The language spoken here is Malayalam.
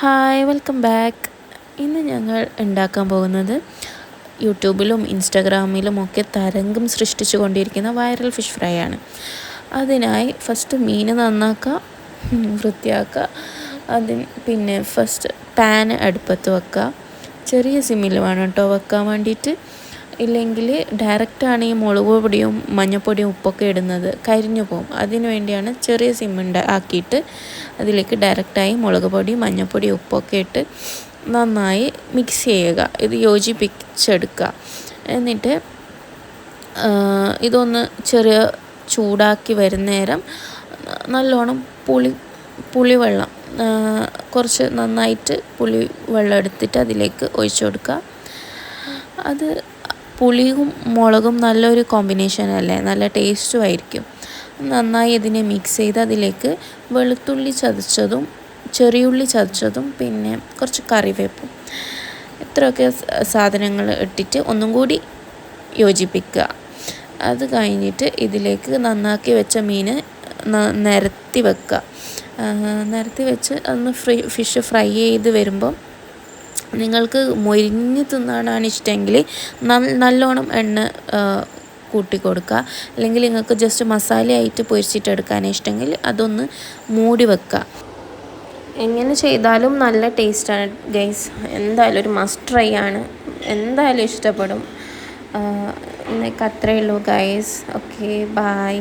Hi welcome back. ഇന്ന് ഞങ്ങൾ ഉണ്ടാക്കാൻ പോകുന്നത് യൂട്യൂബിലും ഇൻസ്റ്റാഗ്രാമിലും ഒക്കെ തരംഗം സൃഷ്ടിച്ചു കൊണ്ടിരിക്കുന്ന വൈറൽ ഫിഷ് ഫ്രൈ ആണ്. അതിനായി ഫസ്റ്റ് മീൻ നന്നാക്കുക, വൃത്തിയാക്കുക. പിന്നെ ഫസ്റ്റ് പാൻ അടുപ്പത്ത് വെക്കുക. ചെറിയ സിമ്മിൽ വേണം കേട്ടോ വെക്കാൻ വേണ്ടിയിട്ട്. ഇല്ലെങ്കിൽ ഡയറക്റ്റാണ് ഈ മുളക് പൊടിയും മഞ്ഞൾപ്പൊടിയും ഉപ്പൊക്കെ ഇടുന്നത്, കരിഞ്ഞു പോകും. അതിനു വേണ്ടിയാണ് ചെറിയ സിമ്മിൻ്റെ ആക്കിയിട്ട് അതിലേക്ക് ഡയറക്റ്റായി മുളക് പൊടി മഞ്ഞൾപ്പൊടി ഉപ്പൊക്കെ ഇട്ട് നന്നായി മിക്സ് ചെയ്യുക. ഇത് യോജിപ്പിച്ചെടുക്കുക. എന്നിട്ട് ഇതൊന്ന് ചെറിയ ചൂടാക്കി വരുന്ന നേരം നല്ലോണം പുളിവെള്ളം കുറച്ച് നന്നായിട്ട് പുളിവെള്ളം എടുത്തിട്ട് അതിലേക്ക് ഒഴിച്ചു കൊടുക്കുക. അത് പുളിയും മുളകും നല്ലൊരു കോമ്പിനേഷൻ അല്ലേ, നല്ല ടേസ്റ്റും ആയിരിക്കും. നന്നായി ഇതിനെ മിക്സ് ചെയ്ത് അതിലേക്ക് വെളുത്തുള്ളി ചതച്ചതും ചെറിയുള്ളി ചതച്ചതും പിന്നെ കുറച്ച് കറിവേപ്പും ഇത്രയൊക്കെ സാധനങ്ങൾ ഇട്ടിട്ട് ഒന്നും കൂടി യോജിപ്പിക്കുക. അത് കഴിഞ്ഞിട്ട് ഇതിലേക്ക് നന്നാക്കി വെച്ച മീൻ നിരത്തി വെക്കുക. നിരത്തി വെച്ച് ഒന്ന് ഫിഷ് ഫ്രൈ ചെയ്ത് വരുമ്പം നിങ്ങൾക്ക് മൊരിഞ്ഞ് തിന്നാനാണ് ഇഷ്ടമെങ്കിൽ നല്ലോണം എണ്ണ കൂട്ടി കൊടുക്കുക. അല്ലെങ്കിൽ നിങ്ങൾക്ക് ജസ്റ്റ് മസാലയായിട്ട് പൊരിച്ചിട്ടെടുക്കാൻ ഇഷ്ടമെങ്കിൽ അതൊന്ന് മൂടി വെക്കുക. എങ്ങനെ ചെയ്താലും നല്ല ടേസ്റ്റാണ് ഗൈസ്. എന്തായാലും ഒരു മസ്റ്റ് ട്രൈ ആണ്, എന്തായാലും ഇഷ്ടപ്പെടും. ഇന്നേക്ക് അത്രയേ ഉള്ളൂ ഗൈസ്. Okay, by.